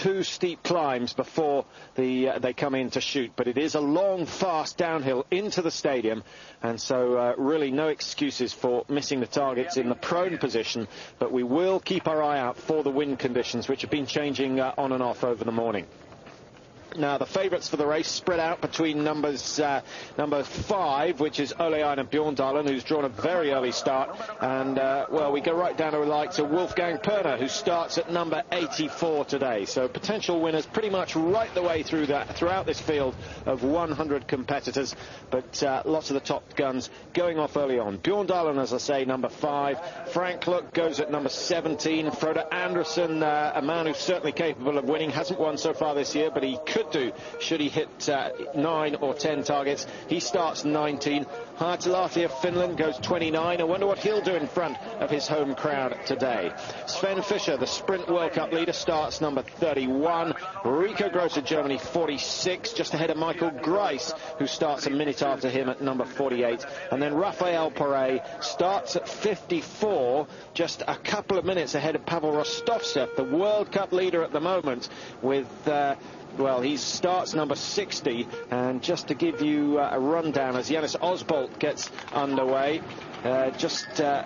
2 steep climbs before they come in to shoot. But it is a long, fast downhill into the stadium, and so really no excuses for missing the targets in the prone position. But we will keep our eye out for the wind conditions, which have been changing on and off over the morning. Now, the favourites for the race spread out between number 5, which is Ole Einar Bjorndalen, who's drawn a very early start. And, well, we go right down to Wolfgang Perner, who starts at number 84 today. So potential winners pretty much right the way throughout this field of 100 competitors. But lots of the top guns going off early on. Bjorndalen, as I say, number 5. Frank Luck goes at number 17. Frode Andersen, a man who's certainly capable of winning. Hasn't won so far this year, but he could do should he hit 9 or 10 targets. He starts 19. Lahti of Finland goes 29. I wonder what he'll do in front of his home crowd today. Sven Fischer, the Sprint World Cup leader, starts number 31. Rico Gross of Germany, 46, just ahead of Michael Grice, who starts a minute after him at number 48. And then Raphael Poré starts at 54, just a couple of minutes ahead of Pavel Rostovtsev, the World Cup leader at the moment, with well, he starts number 60. And just to give you a rundown as Janis Osbolt gets underway, just a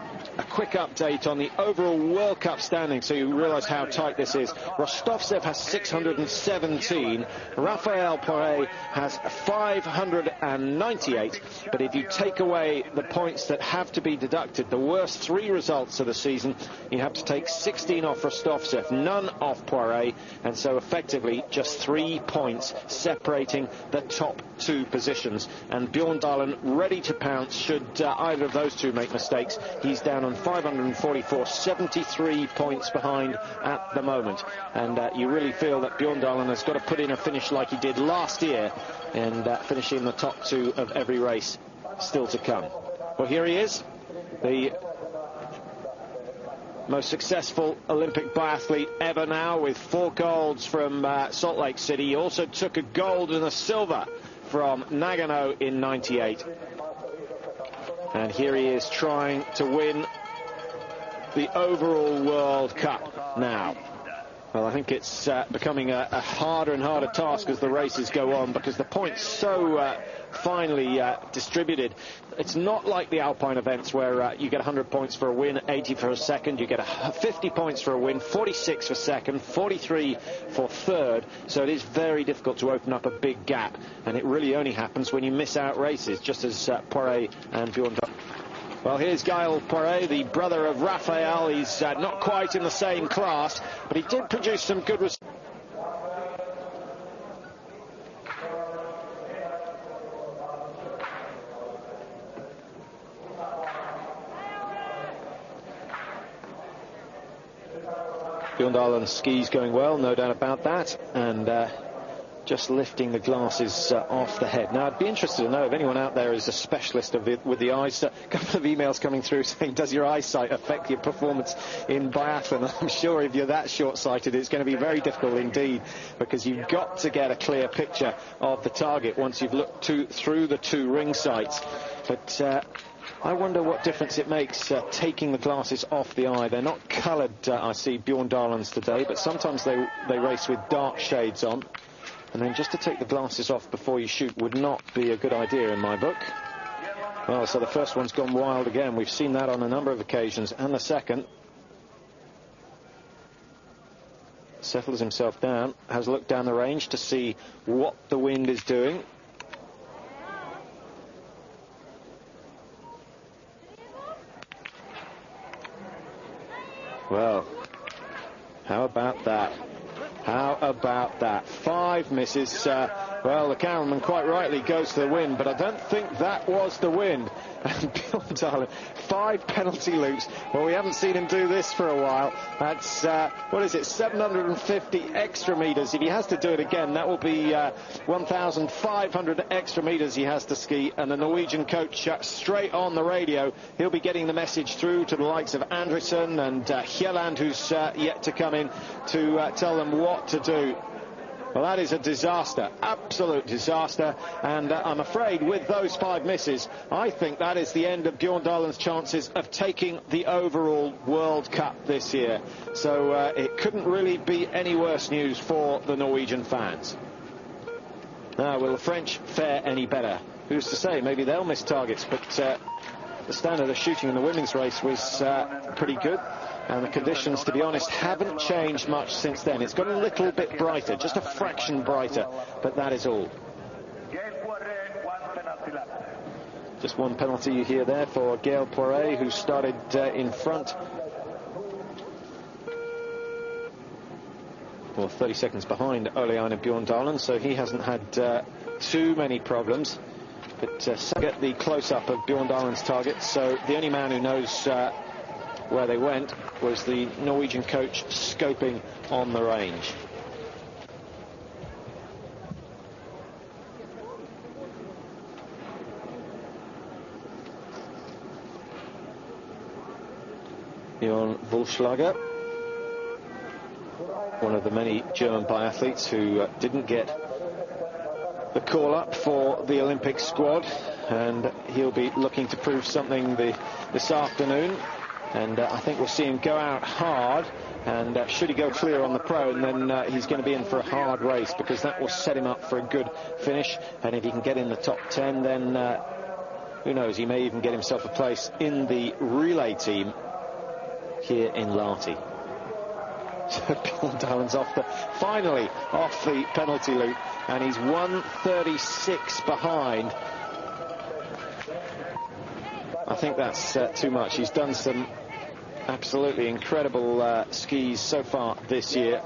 quick update on the overall World Cup standing so you realise how tight this is. Rostovtsev has 617. Raphael Poré has 598. But if you take away the points that have to be deducted, the worst 3 results of the season, you have to take 16 off Rostovtsev, none off Poré, and so effectively just 3 points separating the top 2 positions. And Bjorndalen ready to pounce should either of those two make mistakes. He's down on 544, 73 points behind at the moment. And you really feel that Bjorndalen has got to put in a finish like he did last year, and finishing the top 2 of every race still to come. Well, here he is, the most successful Olympic biathlete ever now, with 4 golds from Salt Lake City. He also took a gold and a silver from Nagano in '98. And here he is trying to win the overall World Cup now. Well, I think it's becoming a harder and harder task as the races go on, because the points so finely distributed. It's not like the Alpine events where you get 100 points for a win, 80 for a second. You get 50 points for a win, 46 for second, 43 for third. So it is very difficult to open up a big gap, and it really only happens when you miss out races, just as Poré and Bjorndalen. Well, here's Gaël Poré, the brother of Raphael. He's not quite in the same class, but he did produce some good results. Bjorndalen's skis going well, no doubt about that, and just lifting the glasses off the head. Now, I'd be interested to know if anyone out there is a specialist with the eyes. A couple of emails coming through saying, does your eyesight affect your performance in biathlon? I'm sure if you're that short-sighted, it's going to be very difficult indeed, because you've got to get a clear picture of the target once you've looked through the 2 ring sights. But I wonder what difference it makes taking the glasses off the eye. They're not coloured, I see, Bjorndalen's today, but sometimes they race with dark shades on. And then just to take the glasses off before you shoot would not be a good idea in my book. Well, so the first one's gone wild again. We've seen that on a number of occasions. And the second settles himself down, has looked down the range to see what the wind is doing. Well, how about that? How about that? 5 misses. Well, the cameraman quite rightly goes to the wind, but I don't think that was the wind. And Bjorndalen, 5 penalty loops. Well, we haven't seen him do this for a while. That's, what is it, 750 extra meters. If he has to do it again, that will be 1,500 extra meters he has to ski. And the Norwegian coach straight on the radio, he'll be getting the message through to the likes of Andresen and Hjelland, who's yet to come in to tell them what to do. Well, that is a disaster, absolute disaster, and I'm afraid with those 5 misses, I think that is the end of Bjorn Dahlen's chances of taking the overall World Cup this year. So it couldn't really be any worse news for the Norwegian fans. Now, will the French fare any better? Who's to say? Maybe they'll miss targets, but the standard of shooting in the women's race was pretty good. And the conditions, to be honest, haven't changed much since then. It's got a little bit brighter, just a fraction brighter, but that is all. Just one penalty you hear there for Gaël Poiret, who started in front. Well, 30 seconds behind Ole-Einar Bjorn Dahlen, so he hasn't had too many problems. But get the close-up of Bjorn Dahlen's target, so the only man who knows where they went was the Norwegian coach scoping on the range. Bjorn Wollschlager, one of the many German biathletes who didn't get the call up for the Olympic squad, and he'll be looking to prove something this afternoon. And I think we'll see him go out hard, and should he go clear on the prone, then he's going to be in for a hard race, because that will set him up for a good finish. And if he can get in the top 10, then who knows, he may even get himself a place in the relay team here in Lahti. So Bjorn Dahlen's finally off the penalty loop, and he's 1:36 behind. I think that's too much. He's done some absolutely incredible skis so far this year,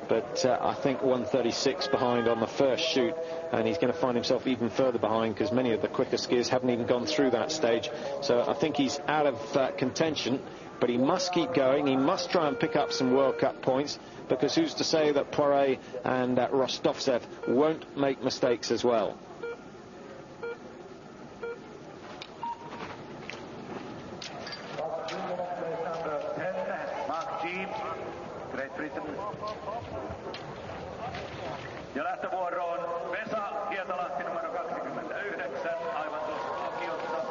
but I think 1:36 behind on the first shoot, and he's going to find himself even further behind, because many of the quicker skiers haven't even gone through that stage. So I think he's out of contention, but he must keep going. He must try and pick up some World Cup points, because who's to say that Poiret and Rostovtsev won't make mistakes as well. Ja lähtövuoroon Vesa Hietalahti numero 29, aivan tuossa vakiossa.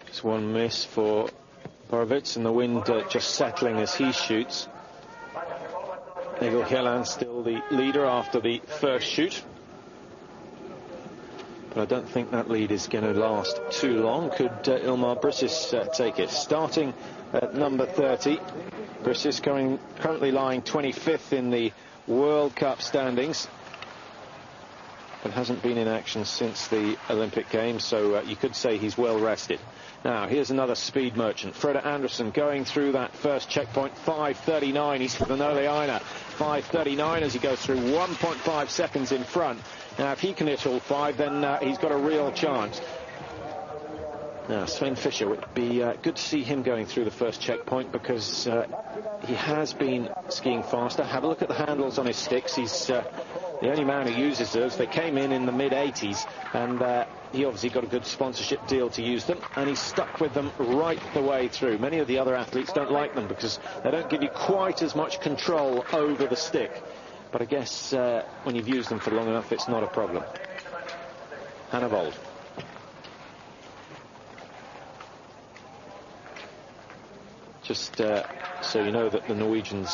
Just one miss for Borovitz, and the wind just settling as he shoots. Egil Hjelland still the leader after the first shoot, but I don't think that lead is going to last too long. Could Ilmar Brissis take it? Starting at number 30, Brissis currently lying 25th in the World Cup standings, but hasn't been in action since the Olympic Games, so you could say he's well rested. Now, here's another speed merchant, Frode Andersen, going through that first checkpoint, 5:39. He's with an Ole-Einar, 5:39 as he goes through, 1.5 seconds in front. Now, if he can hit all 5, then he's got a real chance. Now, Sven Fischer, it would be good to see him going through the first checkpoint, because he has been skiing faster. Have a look at the handles on his sticks. He's the only man who uses those. They came in the mid-80s, and he obviously got a good sponsorship deal to use them, and he's stuck with them right the way through. Many of the other athletes don't like them because they don't give you quite as much control over the stick. But I guess when you've used them for long enough, it's not a problem. Hanna Wold. Just so you know that the Norwegians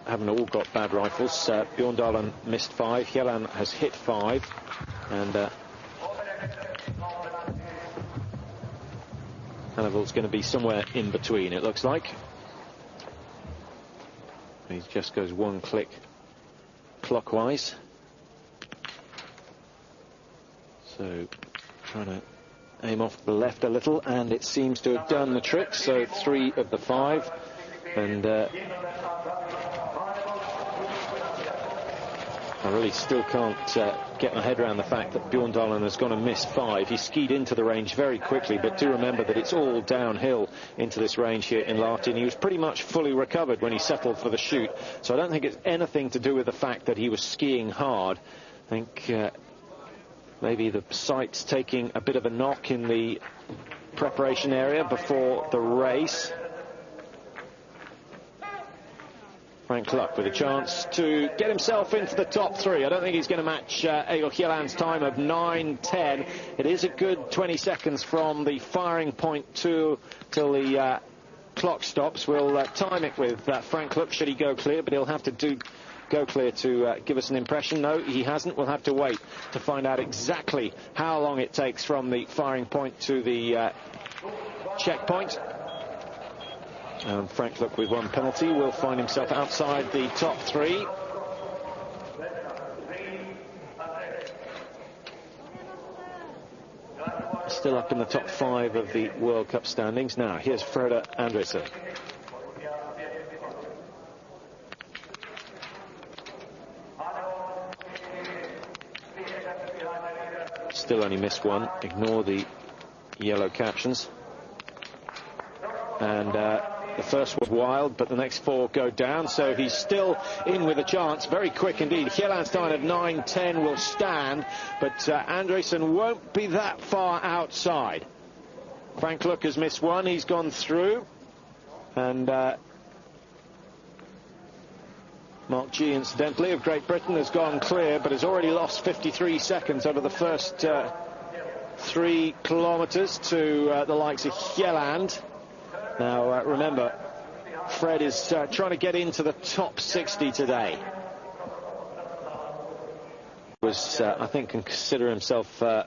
haven't all got bad rifles. Bjorn Dahlen missed 5, Hjelland has hit 5, and Hanna Wold's going to be somewhere in between, it looks like. He just goes one click clockwise. So trying to aim off the left a little, and it seems to have done the trick. So 3 of the 5, and I really still can't get my head around the fact that Bjorndalen has gone and missed 5. He skied into the range very quickly, but do remember that it's all downhill into this range here in Lahti, and he was pretty much fully recovered when he settled for the shoot. So I don't think it's anything to do with the fact that he was skiing hard. I think maybe the sight's taking a bit of a knock in the preparation area before the race. Frank Luck with a chance to get himself into the top 3. I don't think he's going to match Egil Kjelland's time of 9:10. It is a good 20 seconds from the firing point till the clock stops. We'll time it with Frank Luck should he go clear, but he'll have to go clear to give us an impression. No, he hasn't. We'll have to wait to find out exactly how long it takes from the firing point to the checkpoint. Frank Luck with 1 penalty will find himself outside the top 3. Still up in the top 5 of the World Cup standings. Now here's Frode Andresen. Still only missed 1. Ignore the yellow captions. And the first was wild, but the next 4 go down, so he's still in with a chance. Very quick indeed. Kjelland's time of 9:10 will stand, but Andresen won't be that far outside. Frank Luck has missed 1. He's gone through. And Mark G, incidentally, of Great Britain, has gone clear, but has already lost 53 seconds over the first 3 kilometres to the likes of Kjelland. Now, remember, Fred is trying to get into the top 60 today. I think, can consider himself the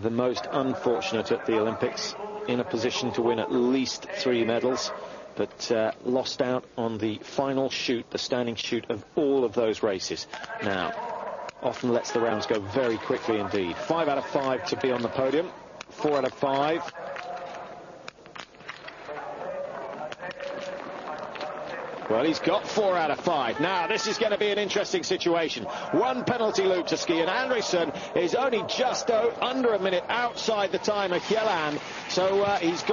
most unfortunate at the Olympics, in a position to win at least 3 medals, but lost out on the final shoot, the standing shoot of all of those races. Now, often lets the rounds go very quickly indeed. 5 out of 5 to be on the podium, 4 out of 5. Well, he's got 4 out of 5. Now, this is going to be an interesting situation. 1 penalty loop to ski, and Andresen is only just under a minute outside the time of Kjelland. So it's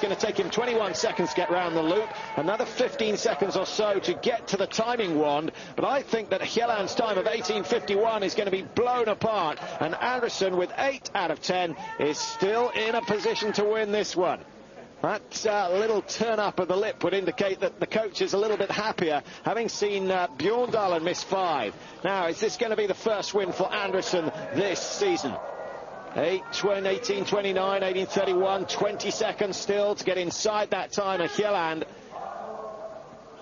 going to take him 21 seconds to get round the loop, another 15 seconds or so to get to the timing wand. But I think that Kjelland's time of 18:51 is going to be blown apart, and Andresen with 8 out of 10 is still in a position to win this one. That little turn up of the lip would indicate that the coach is a little bit happier, having seen Bjorndalen miss 5. Now, is this going to be the first win for Andresen this season? 18:29, 18:31, 20 seconds still to get inside that time of Kjelland.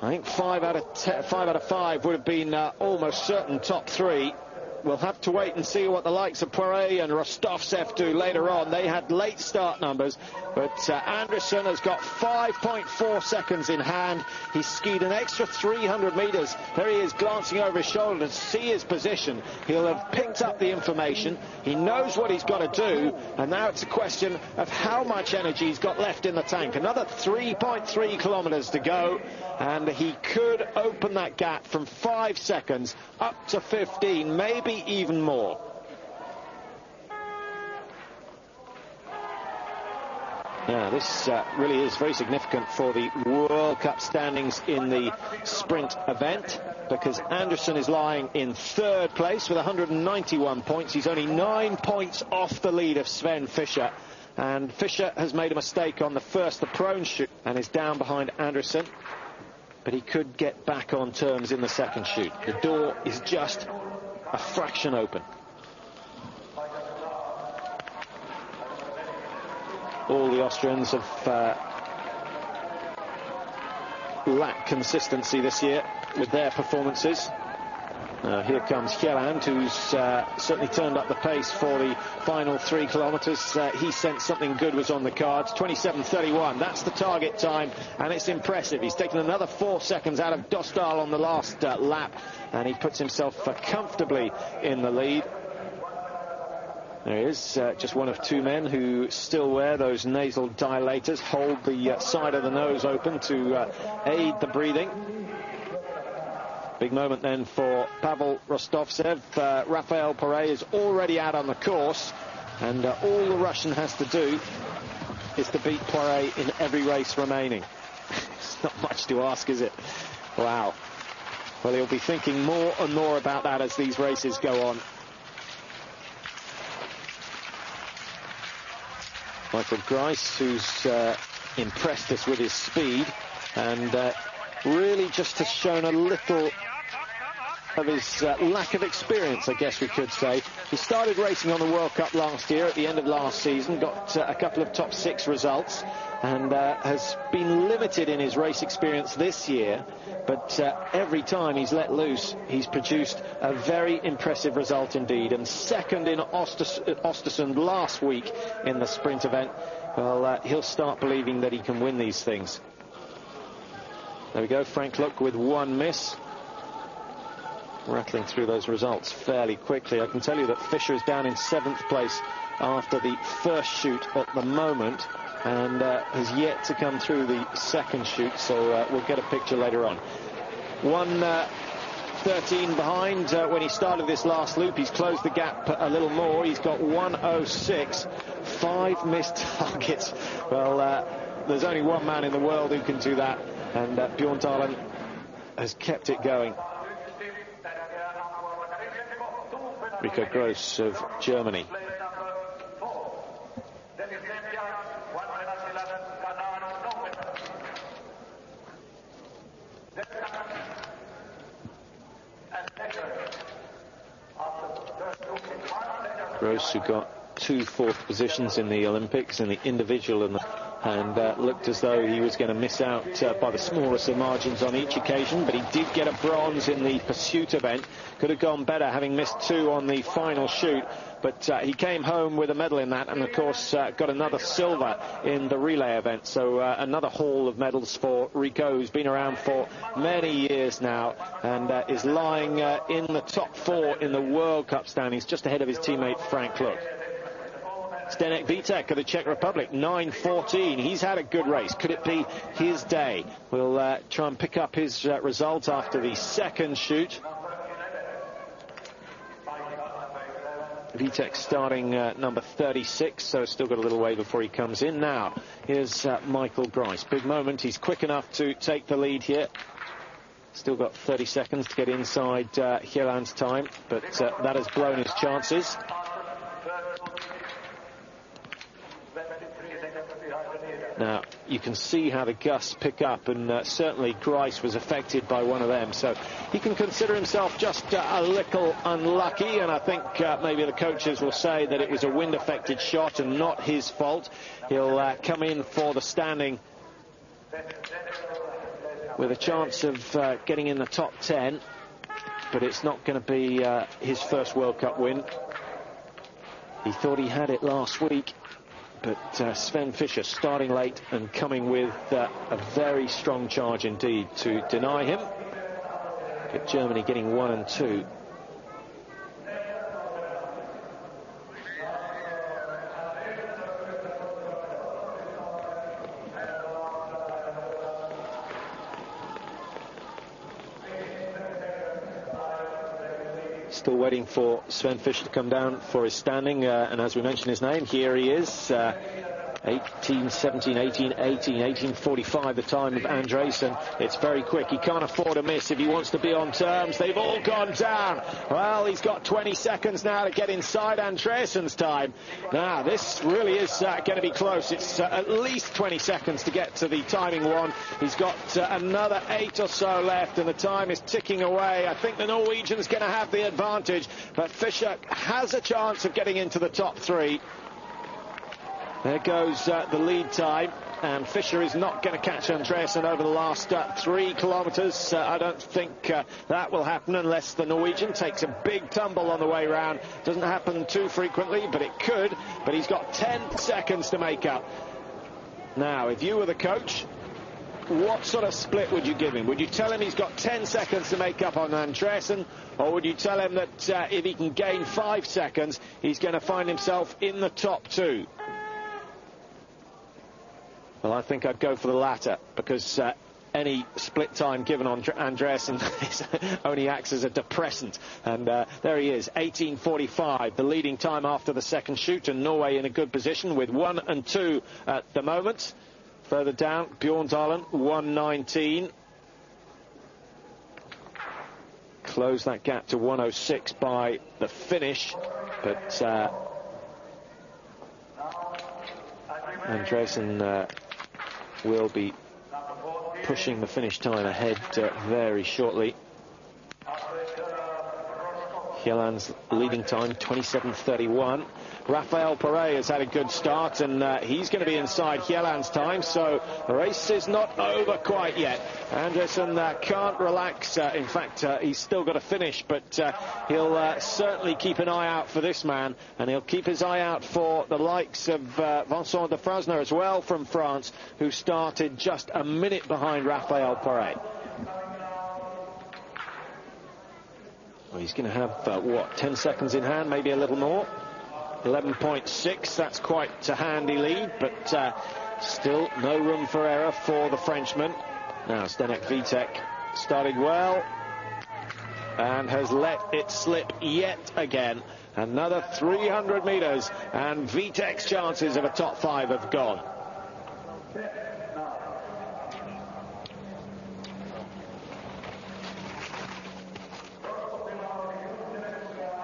I think 5 out of 5 would have been almost certain top 3. We'll have to wait and see what the likes of Poiré and Rostovtsev do later on. They had late start numbers, but Andresen has got 5.4 seconds in hand. He's skied an extra 300 meters. There he is, glancing over his shoulder to see his position. He'll have picked up the information. He knows what he's got to do, and now it's a question of how much energy he's got left in the tank. Another 3.3 kilometers to go, and he could open that gap from 5 seconds up to 15, maybe even more. Now, this really is very significant for the World Cup standings in the sprint event, because Andresen is lying in 3rd place with 191 points. He's only 9 points off the lead of Sven Fischer, and Fischer has made a mistake on the prone shoot and is down behind Andresen, but he could get back on terms in the second shoot. The door is just a fraction open. All the Austrians have lacked consistency this year with their performances. Here comes Kjelland, who's certainly turned up the pace for the final 3 kilometers. He sensed something good was on the cards. 27:31, that's the target time, and it's impressive. He's taken another 4 seconds out of Dostal on the last lap, and he puts himself comfortably in the lead. There he is, just one of 2 men who still wear those nasal dilators, hold the side of the nose open to aid the breathing. Big moment then for Pavel Rostovtsev. Rafael Perret is already out on the course, and all the Russian has to do is to beat Poirier in every race remaining. It's not much to ask, is it? Wow. Well, he'll be thinking more and more about that as these races go on. Michael Grice, who's impressed us with his speed, and really just has shown a little of his lack of experience, I guess we could say. He started racing on the World Cup last year, at the end of last season, got a couple of top 6 results, and has been limited in his race experience this year, but every time he's let loose, he's produced a very impressive result indeed. And second in Östersund last week in the sprint event. Well, he'll start believing that he can win these things. There we go, Frank Luck with 1 miss. Rattling through those results fairly quickly. I can tell you that Fischer is down in 7th place after the first shoot at the moment, and has yet to come through the second shoot, so we'll get a picture later on. 1:13 behind when he started this last loop. He's closed the gap a little more. He's got 1:06, 5 missed targets. Well, there's only one man in the world who can do that, and Bjorn Dahlem has kept it going. Rico Gross of Germany. Gross, who got 2 4th positions in the Olympics in the individual and looked as though he was going to miss out by the smallest of margins on each occasion, but he did get a bronze in the pursuit event. Could have gone better, having missed 2 on the final shoot, but he came home with a medal in that, and of course got another silver in the relay event. So another haul of medals for Rico, who's been around for many years now, and is lying in the top 4 in the World Cup standings, just ahead of his teammate Frank Luck. Zdeněk Vítek of the Czech Republic, 9:14. He's had a good race. Could it be his day? We'll try and pick up his result after the second shoot. Vítek starting number 36, so still got a little way before he comes in. Now, here's Michael Grice. Big moment. He's quick enough to take the lead here. Still got 30 seconds to get inside Hieland's time, but that has blown his chances. Now, you can see how the gusts pick up, and certainly Grice was affected by one of them. So he can consider himself just a little unlucky, and I think maybe the coaches will say that it was a wind-affected shot and not his fault. He'll come in for the standing with a chance of getting in the top 10, but it's not going to be his first World Cup win. He thought he had it last week. But Sven Fischer starting late and coming with a very strong charge indeed to deny him. Get Germany getting 1 and 2. Still waiting for Sven Fischer to come down for his standing, and as we mentioned his name, here he is. 18:17, 18:18, 18:45 the time of Andresen. It's very quick. He can't afford a miss if he wants to be on terms. They've all gone down. Well, he's got 20 seconds now to get inside Andresen's time. Now, this really is going to be close. It's at least 20 seconds to get to the timing one. He's got another 8 or so left, and the time is ticking away. I think the Norwegian's going to have the advantage, but Fischer has a chance of getting into the top 3. There goes the lead time, and Fischer is not going to catch Andresen over the last 3 kilometres. I don't think that will happen unless the Norwegian takes a big tumble on the way round. Doesn't happen too frequently, but it could. But he's got 10 seconds to make up. Now, if you were the coach, what sort of split would you give him? Would you tell him he's got 10 seconds to make up on Andresen, or would you tell him that if he can gain 5 seconds, he's going to find himself in the top 2? Well, I think I'd go for the latter, because any split time given on Andreasen only acts as a depressant. And there he is, 18:45, the leading time after the second shoot, and Norway in a good position with 1 and 2 at the moment. Further down, Bjorndalen, 1:19. Close that gap to 1:06 by the finish, but Andreasen will be pushing the finish time ahead very shortly. Hieland's leading time 27:31. Rafael Perret has had a good start, and he's going to be inside Hieland's time, so the race is not over quite yet. Andreasen can't relax. In fact, he's still got to finish, but he'll certainly keep an eye out for this man, and he'll keep his eye out for the likes of Vincent de Frasner as well from France, who started just a minute behind Rafael Perret. Well, he's going to have, what, 10 seconds in hand, maybe a little more. 11.6, that's quite a handy lead, but still no room for error for the Frenchman. Now Zdeněk Vítek started well and has let it slip yet again. Another 300 meters, and Vítek's chances of a top 5 have gone.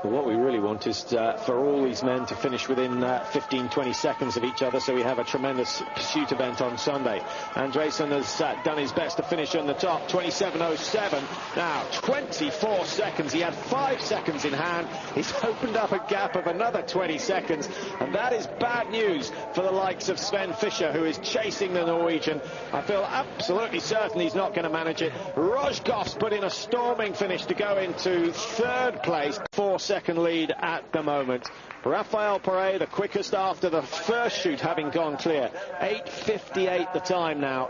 What we really want is for all these men to finish within 15-20 seconds of each other, so we have a tremendous pursuit event on Sunday. Andreasen has done his best to finish on the top, 27:07. Now 24 seconds. He had 5 seconds in hand. He's opened up a gap of another 20 seconds, and that is bad news for the likes of Sven Fischer, who is chasing the Norwegian. I feel absolutely certain he's not going to manage it. Rojkos put in a storming finish to go into 3rd place. 4-second lead at the moment. Rafael Perret, the quickest after the first shoot, having gone clear. 8:58 the time now.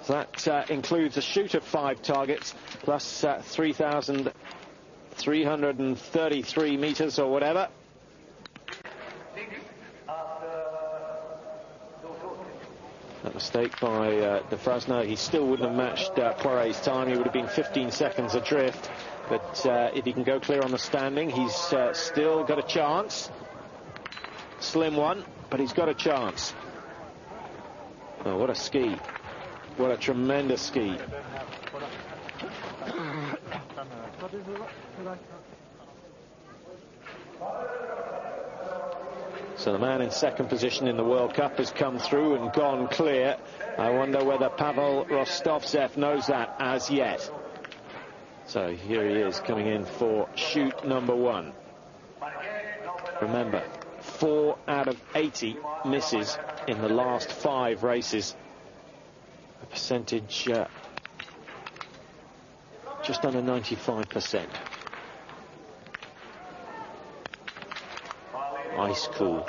That includes a shoot of 5 targets, plus 3,333 meters or whatever. A mistake by de Frasner. He still wouldn't have matched Poiret's time. He would have been 15 seconds adrift. But if he can go clear on the standing, he's still got a chance. Slim one, but he's got a chance. Oh, what a ski. What a tremendous ski. So the man in 2nd position in the World Cup has come through and gone clear. I wonder whether Pavel Rostovtsev knows that as yet. So here he is coming in for shoot number 1. Remember, 4 out of 80 misses in the last 5 races. A percentage just under 95%. Ice cool.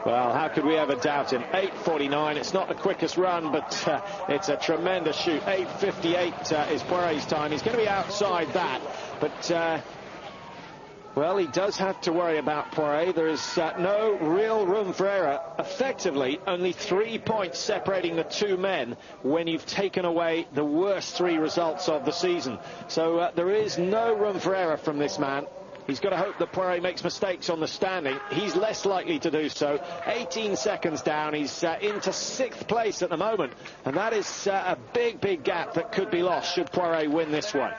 Well, how could we ever doubt him? 8:49. It's not the quickest run, but it's a tremendous shoot. 8:58 is Poiret's time. He's going to be outside that, but well, he does have to worry about Poiret. There is no real room for error. Effectively, only 3 points separating the 2 men when you've taken away the worst 3 results of the season. So there is no room for error from this man. He's got to hope that Poiret makes mistakes on the standing. He's less likely to do so. 18 seconds down. He's into 6th place at the moment. And that is a big, big gap that could be lost should Poiret win this one.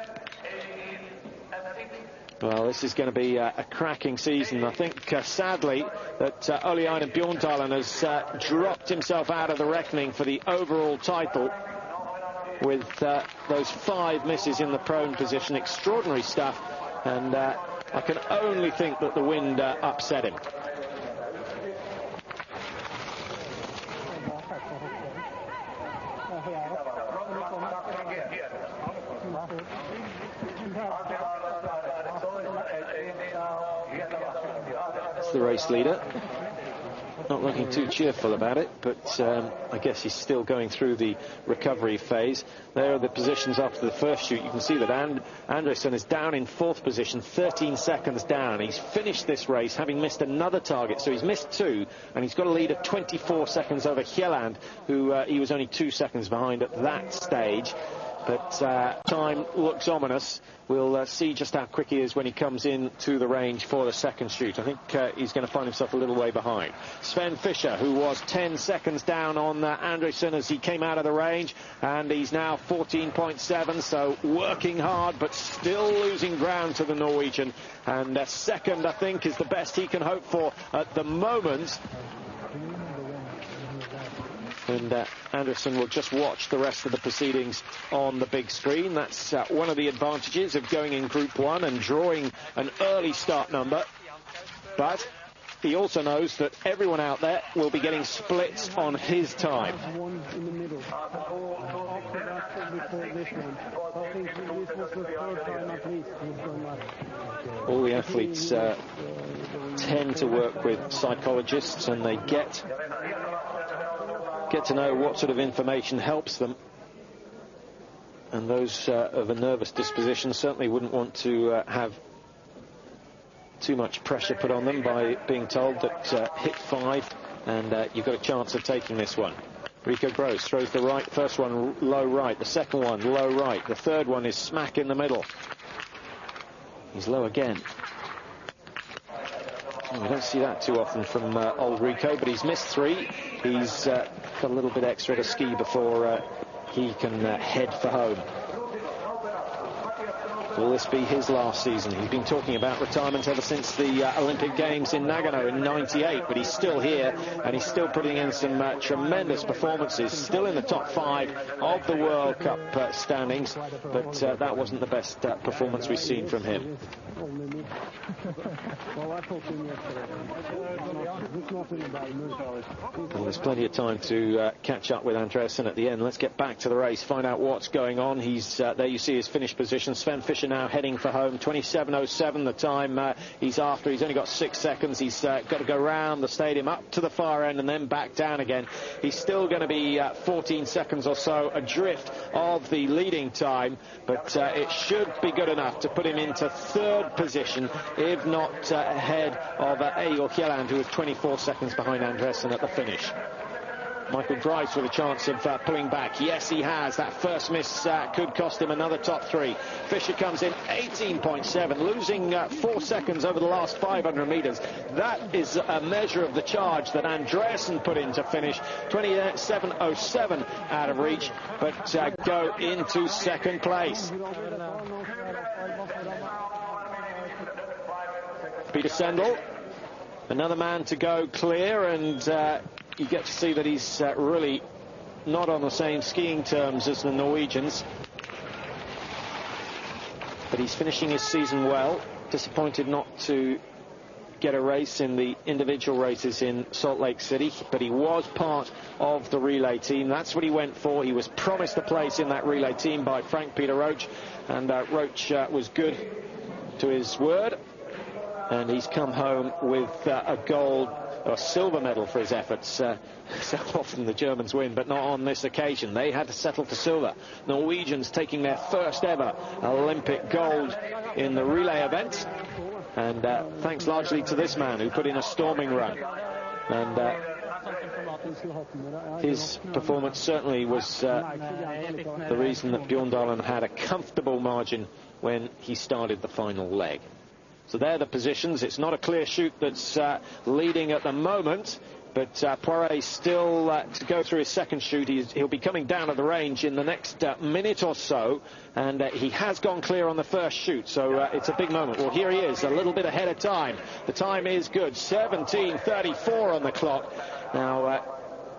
Well, this is going to be a cracking season. I think, sadly, that Oleinen Bjorndalen has dropped himself out of the reckoning for the overall title with those 5 misses in the prone position. Extraordinary stuff. And I can only think that the wind upset him. That's the race leader. Not looking too cheerful about it, but I guess he's still going through the recovery phase. There are the positions after the first shoot. You can see that Andresen is down in 4th position, 13 seconds down. He's finished this race having missed another target, so he's missed 2, and he's got a lead of 24 seconds over Hjelland, who he was only 2 seconds behind at that stage. But time looks ominous. We'll see just how quick he is when he comes into the range for the second shoot. I think he's going to find himself a little way behind. Sven Fischer, who was 10 seconds down on Andresen as he came out of the range, and he's now 14.7, so working hard but still losing ground to the Norwegian. And second, I think, is the best he can hope for at the moment. And Andresen will just watch the rest of the proceedings on the big screen. That's one of the advantages of going in Group 1 and drawing an early start number. But he also knows that everyone out there will be getting splits on his time. All the athletes tend to work with psychologists, and they get to know what sort of information helps them. And those of a nervous disposition certainly wouldn't want to have too much pressure put on them by being told that hit 5 and you've got a chance of taking this one. Rico Gross throws the right, first one low right, the second one low right, the third one is smack in the middle. He's low again. We don't see that too often from old Rico, but he's missed 3. He's got a little bit extra to ski before he can head for home. Will this be his last season? He's been talking about retirement ever since the Olympic Games in Nagano in '98, but he's still here, and he's still putting in some tremendous performances, still in the top 5 of the World Cup standings, but that wasn't the best performance we've seen from him. Well, there's plenty of time to catch up with Andresen at the end. Let's get back to the race, find out what's going on. He's there, you see his finish position. Sven Fischer now heading for home, 27.07 the time he's after. He's only got 6 seconds. He's got to go round the stadium up to the far end and then back down again. He's still going to be 14 seconds or so adrift of the leading time, but it should be good enough to put him into 3rd position, if not ahead of Egil Hjelland, who was 24 seconds behind Andresen at the finish. Michael Grice with a chance of pulling back. Yes, he has. That first miss could cost him another top 3. Fischer comes in 18.7, losing 4 seconds over the last 500 meters. That is a measure of the charge that Andresen put in to finish. 27.07 out of reach, but go into 2nd place. Peter Sendel, another man to go clear, and you get to see that he's really not on the same skiing terms as the Norwegians. But he's finishing his season well. Disappointed not to get a race in the individual races in Salt Lake City, but he was part of the relay team. That's what he went for. He was promised a place in that relay team by Frank-Peter Roche, and Roche was good to his word. And he's come home with a gold or silver medal for his efforts. So often the Germans win, but not on this occasion. They had to settle for silver. Norwegians taking their first ever Olympic gold in the relay event. And thanks largely to this man who put in a storming run. And his performance certainly was the reason that Bjorndalen had a comfortable margin when he started the final leg. So they're the positions. It's not a clear shoot that's leading at the moment, but Poiré still to go through his second shoot. He'll be coming down at the range in the next minute or so, and he has gone clear on the first shoot, so it's a big moment. Well, here he is, a little bit ahead of time. The time is good, 17:34 on the clock. Now,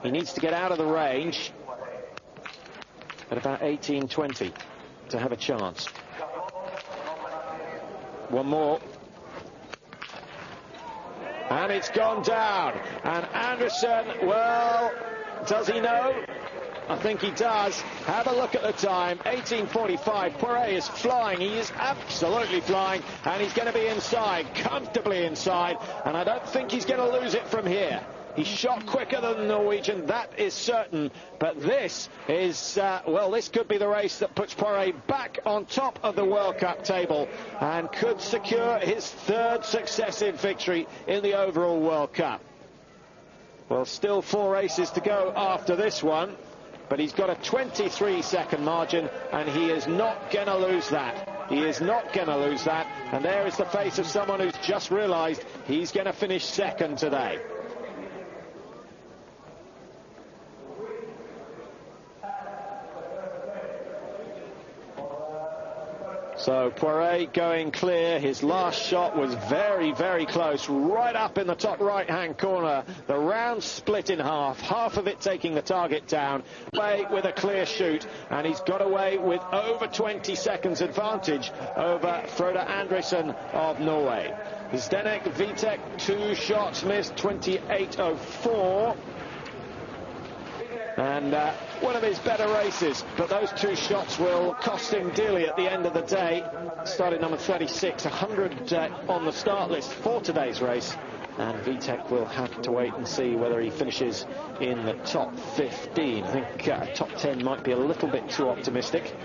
he needs to get out of the range at about 18:20 to have a chance. One more. And it's gone down. And Andresen, well, does he know? I think he does. Have a look at the time. 18:45. Poirier is flying. He is absolutely flying. And he's going to be inside, comfortably inside. And I don't think he's going to lose it from here. He shot quicker than the Norwegian, that is certain. But this is, well, this could be the race that puts Poirier back on top of the World Cup table and could secure his third successive victory in the overall World Cup. Well, still 4 races to go after this one, but he's got a 23-second margin, and he is not going to lose that. He is not going to lose that. And there is the face of someone who's just realised he's going to finish second today. So Poirier going clear. His last shot was very, very close, right up in the top right-hand corner. The round split in half, half of it taking the target down, away with a clear shoot, and he's got away with over 20 seconds advantage over Frode Andresen of Norway. Zdenek Vitek, 2 shots missed, 28.04. And one of his better races, but those 2 shots will cost him dearly at the end of the day. Started number 36, 100 on the start list for today's race, and Vitek will have to wait and see whether he finishes in the top 15. I think top 10 might be a little bit too optimistic.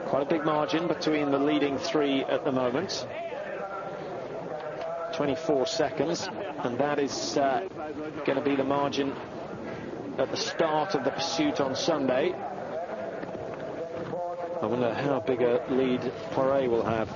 Quite a big margin between the leading 3 at the moment. 24 seconds, and that is going to be the margin at the start of the pursuit on Sunday. I wonder how big a lead Poirier will have.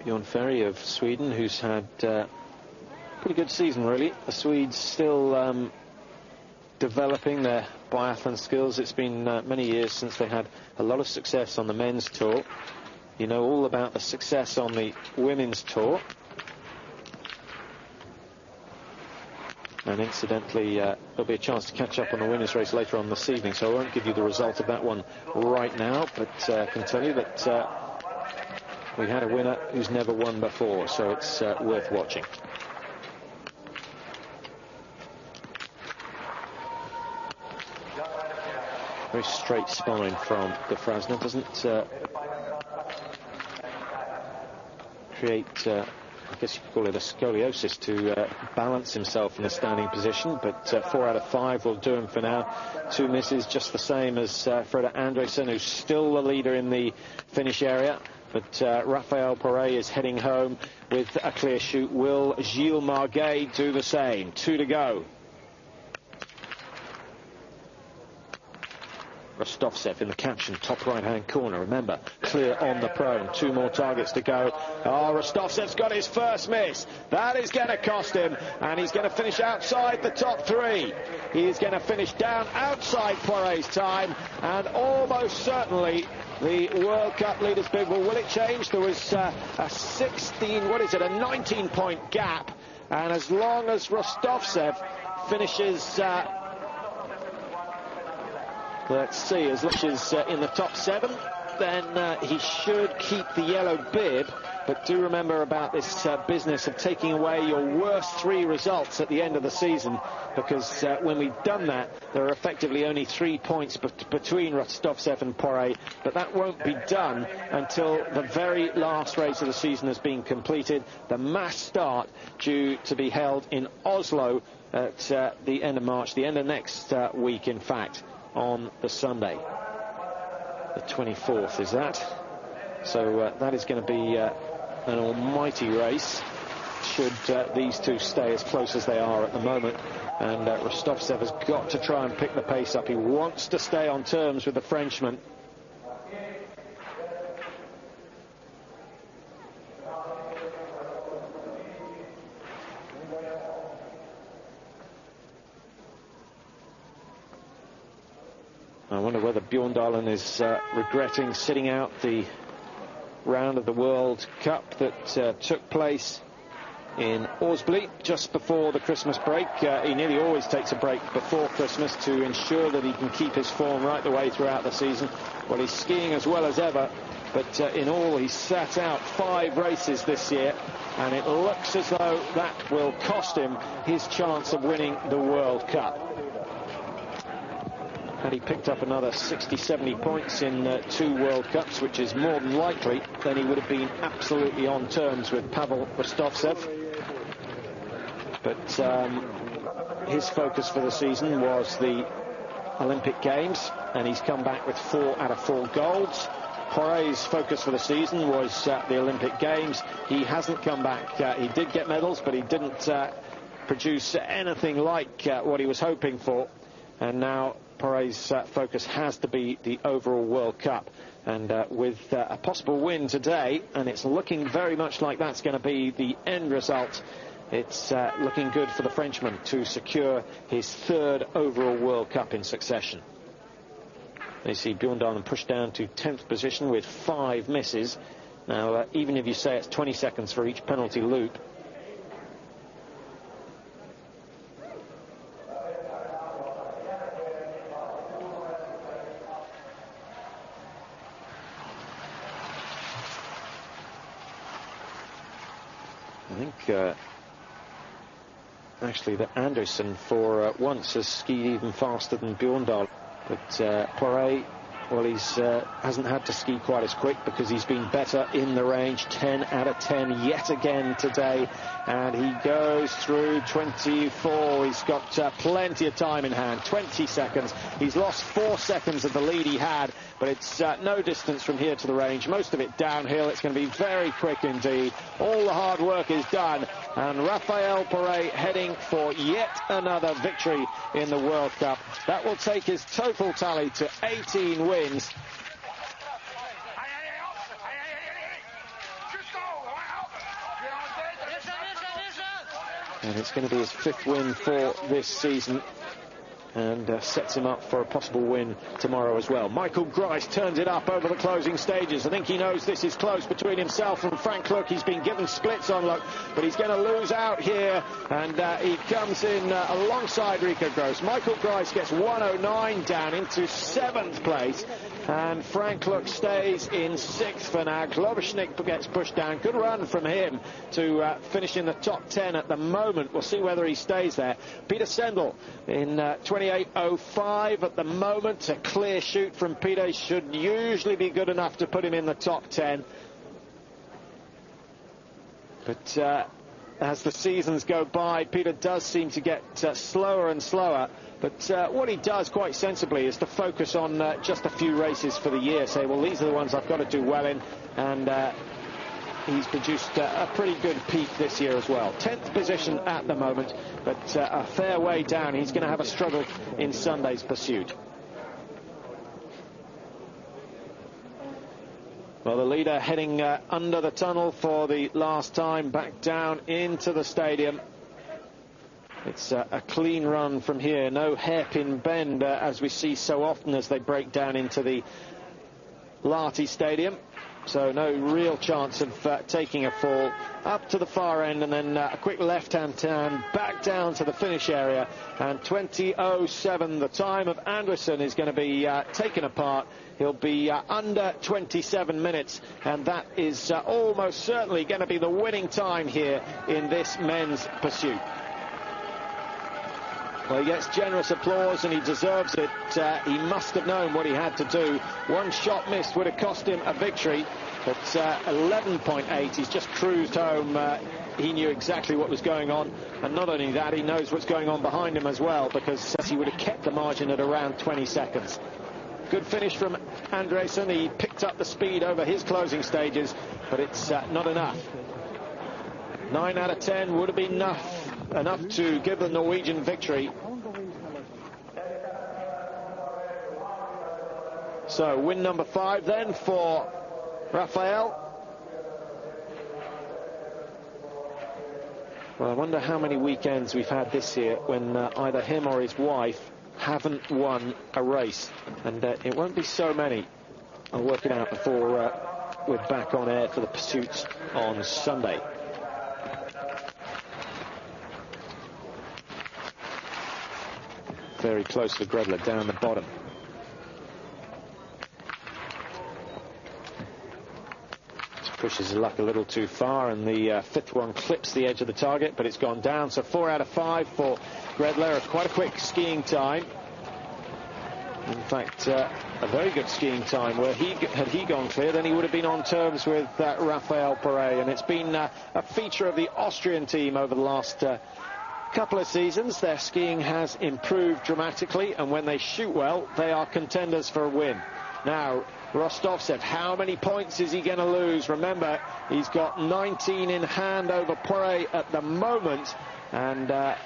Bjorn Ferry of Sweden, who's had a pretty good season, really. The Swedes still developing their biathlon skills. It's been many years since they had a lot of success on the men's tour. You know all about the success on the women's tour. And incidentally, there'll be a chance to catch up on the winners' race later on this evening, so I won't give you the result of that one right now, but I can tell you that we had a winner who's never won before, so it's worth watching. Very straight spine from De Frasner. Doesn't create, I guess you could call it a scoliosis, to balance himself in a standing position. But 4 out of 5 will do him for now. 2 misses, just the same as Frode Andresen, who's still the leader in the finish area. But Raphael Poirier is heading home with a clear shoot. Will Gilles Marguet do the same? 2 to go. Rostovtsev in the caption, top right-hand corner. Remember, clear on the prone. 2 more targets to go. Oh, Rostovtsev's got his first miss. That is going to cost him, and he's going to finish outside the top 3. He is going to finish down outside Poirier's time, and almost certainly the World Cup leaders bid. Well, will it change? There was a 19-point gap, and as long as Rostovtsev finishes... let's see, as long as in the top 7, then he should keep the yellow bib. But do remember about this business of taking away your worst 3 results at the end of the season, because when we've done that, there are effectively only 3 points between Rostovtsev and Poirier. But that won't be done until the very last race of the season has been completed. The mass start due to be held in Oslo at the end of March, the end of next week, in fact, on the Sunday. The 24th is that. So that is going to be an almighty race, should these 2 stay as close as they are at the moment. And Rostovtsev has got to try and pick the pace up. He wants to stay on terms with the Frenchman. I wonder whether Bjorndalen is regretting sitting out the round of the World Cup that took place in Osby just before the Christmas break. He nearly always takes a break before Christmas to ensure that he can keep his form right the way throughout the season. Well, he's skiing as well as ever, but in all he's sat out 5 races this year, and it looks as though that will cost him his chance of winning the World Cup. Had he picked up another 60-70 points in 2 World Cups, which is more than likely, then he would have been absolutely on terms with Pavel Rostovtsev. But his focus for the season was the Olympic Games, and he's come back with 4 out of 4 golds. Poiret's focus for the season was the Olympic Games. He hasn't come back. He did get medals, but he didn't produce anything like what he was hoping for. And now Poiret's focus has to be the overall World Cup. And with a possible win today, and it's looking very much like that's going to be the end result, it's looking good for the Frenchman to secure his 3rd overall World Cup in succession. You see Bjorndalen pushed down to 10th position with 5 misses. Now, even if you say it's 20 seconds for each penalty loop, I think actually that Anderson for once has skied even faster than Bjorndalen. But Poiret, well, he's hasn't had to ski quite as quick because he's been better in the range. 10 out of 10 yet again today, and he goes through 24. He's got plenty of time in hand, 20 seconds. He's lost 4 seconds of the lead he had, but it's no distance from here to the range. Most of it downhill. It's going to be very quick indeed. All the hard work is done, and Raphael Poiret heading for yet another victory in the World Cup. That will take his total tally to 18 wins. And it's going to be his 5th win for this season, and sets him up for a possible win tomorrow as well. Michael Grice turns it up over the closing stages. I think he knows this is close between himself and Frank Luck. He's been given splits on Luck, but he's going to lose out here, and he comes in alongside Rico Gross. Michael Grice gets 109 down into 7th place, and Frank Luck stays in 6th for now. Globishnik gets pushed down. Good run from him to finish in the top 10 at the moment. We'll see whether he stays there. Peter Sendel in 28.05 at the moment. A clear shoot from Peter should usually be good enough to put him in the top 10. But as the seasons go by, Peter does seem to get slower and slower. But what he does quite sensibly is to focus on just a few races for the year. Say, well, these are the ones I've got to do well in. And he's produced a pretty good peak this year as well. 10th position at the moment, but a fair way down. He's going to have a struggle in Sunday's pursuit. Well, the leader heading under the tunnel for the last time, back down into the stadium. It's a clean run from here, no hairpin bend as we see so often as they break down into the Lahti Stadium. So no real chance of taking a fall. Up to the far end, and then a quick left-hand turn back down to the finish area. And 20.07, the time of Anderson, is going to be taken apart. He'll be under 27 minutes, and that is almost certainly going to be the winning time here in this men's pursuit. Well, he gets generous applause, and he deserves it. He must have known what he had to do. One shot missed would have cost him a victory, but 11.8, he's just cruised home. He knew exactly what was going on, and not only that, he knows what's going on behind him as well, because he would have kept the margin at around 20 seconds. Good finish from Andresen. He picked up the speed over his closing stages, but it's not enough. 9 out of 10 would have been enough to give the Norwegian victory. So win number 5 then for Raphael. Well, I wonder how many weekends we've had this year when either him or his wife haven't won a race, and it won't be so many. I'll work it out before we're back on air for the pursuits on Sunday. very close to Gredler down the bottom. Pushes his luck a little too far, and the fifth one clips the edge of the target, but it's gone down. So 4 out of 5 for Gredler. Quite a quick skiing time. In fact, a very good skiing time. Where had he gone clear, then he would have been on terms with Raphael Poré. And it's been a feature of the Austrian team over the last couple of seasons. Their skiing has improved dramatically, and when they shoot well, they are contenders for a win. Now, Rostovtsev, how many points is he going to lose? Remember, he's got 19 in hand over Poré at the moment, and well,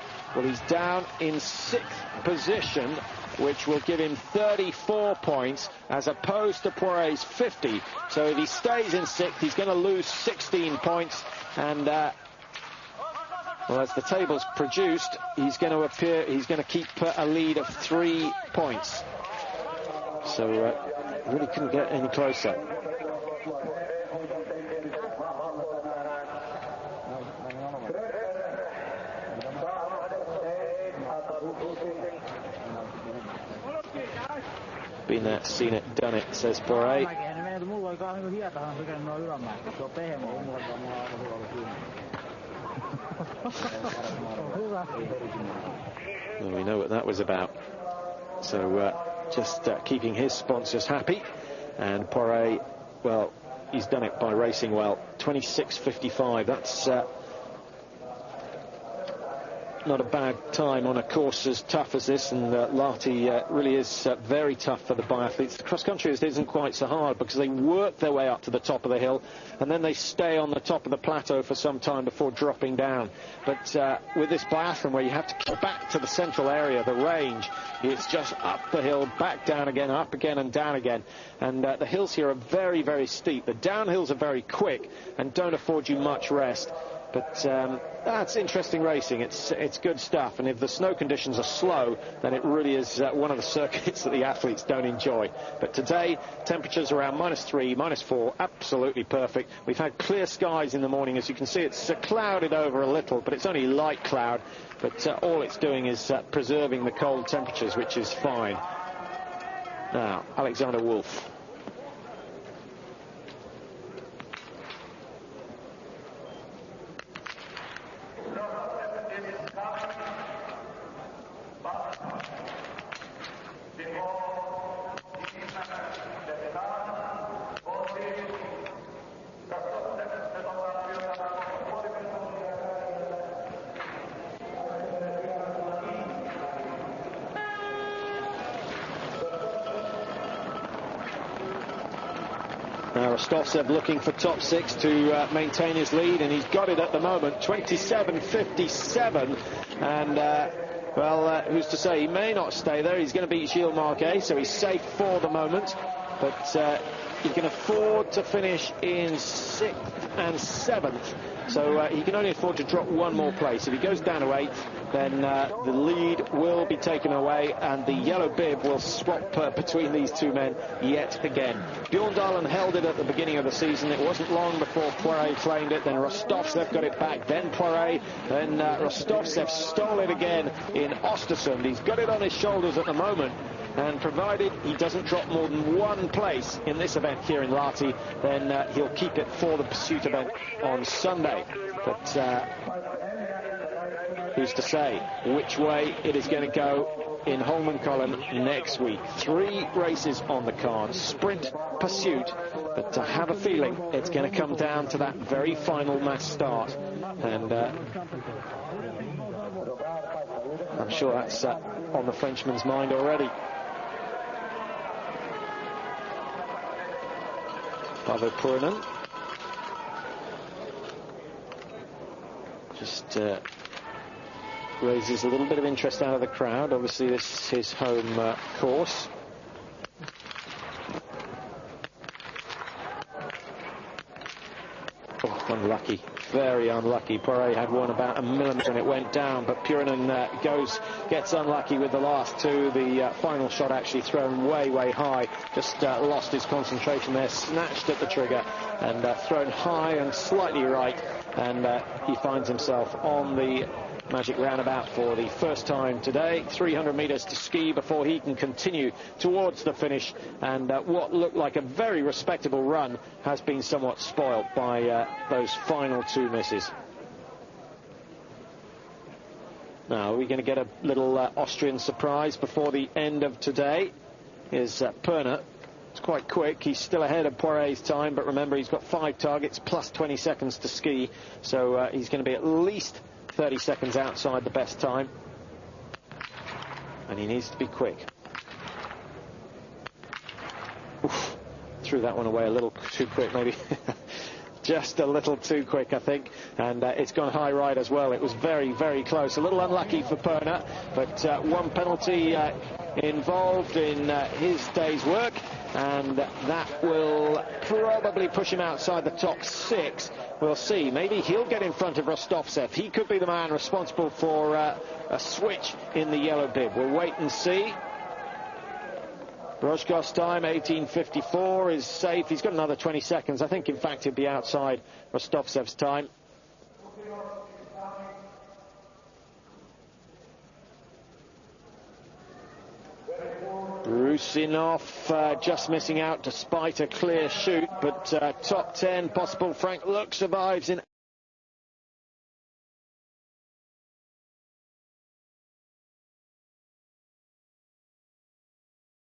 he's down in 6th position, which will give him 34 points as opposed to Poiret's 50. So if he stays in 6th, he's going to lose 16 points, and well, as the table's produced, he's going to keep a lead of 3 points. So really couldn't get any closer. Been there, seen it, done it, says Poré. Well, we know what that was about. So just keeping his sponsors happy, and Poré, well, he's done it by racing well. 26.55, that's not a bad time on a course as tough as this, and Lahti really is very tough for the biathletes. The cross-country isn't quite so hard because they work their way up to the top of the hill and then they stay on the top of the plateau for some time before dropping down. But with this biathlon, where you have to get back to the central area, the range, it's just up the hill, back down again, up again and down again. And the hills here are very, very steep. The downhills are very quick and don't afford you much rest. But that's interesting racing. It's good stuff. And if the snow conditions are slow, then it really is one of the circuits that the athletes don't enjoy. But today, temperatures around -3, -4, absolutely perfect. We've had clear skies in the morning. As you can see, it's clouded over a little, but it's only light cloud. But all it's doing is preserving the cold temperatures, which is fine. Now, Alexander Wolf. Rostovtsev looking for top 6 to maintain his lead, and he's got it at the moment, 27.57, and well, who's to say, he may not stay there. He's going to beat Gilles Marquet, so he's safe for the moment, but he can afford to finish in 6th and 7th, so he can only afford to drop one more place. If he goes down to 8th, then the lead will be taken away, and the yellow bib will swap between these two men yet again. Bjorn Dahlen held it at the beginning of the season. It wasn't long before Poiré claimed it, then Rostovtsev got it back, then Poiré, then Rostovtsev stole it again in Östersund. He's got it on his shoulders at the moment, and provided he doesn't drop more than one place in this event here in Lahti, then he'll keep it for the pursuit event on Sunday. But who's to say which way it is going to go in Holmenkollen next week? 3 races on the card, sprint, pursuit, but I have a feeling it's going to come down to that very final mass start, and I'm sure that's on the Frenchman's mind already. Paavo Purinen just raises a little bit of interest out of the crowd. Obviously, this is his home course. Oh, unlucky. Very unlucky. Poiré had one about a millimetre and it went down, but Purinen gets unlucky with the last 2. The final shot actually thrown way, way high. Just lost his concentration there, snatched at the trigger and thrown high and slightly right, and he finds himself on the magic roundabout for the first time today. 300 metres to ski before he can continue towards the finish, and what looked like a very respectable run has been somewhat spoilt by those final two misses. Now, are we going to get a little Austrian surprise before the end of today? Here's Perner. It's quite quick. He's still ahead of Poiret's time, but remember, he's got 5 targets plus 20 seconds to ski, so he's going to be at least 30 seconds outside the best time, and he needs to be quick. Oof, threw that one away a little too quick, maybe. Just a little too quick, I think, and it's gone high right as well. It was very, very close. A little unlucky for Perner, but one penalty involved in his day's work, and that will probably push him outside the top 6. We'll see. Maybe he'll get in front of Rostovtsev. He could be the man responsible for a switch in the yellow bib. We'll wait and see. Brozhkov's time, 18:54, is safe. He's got another 20 seconds. I think, in fact, he'll be outside Rostovtsev's time. Rusinov just missing out despite a clear shoot, but top 10 possible. Frank Luke survives in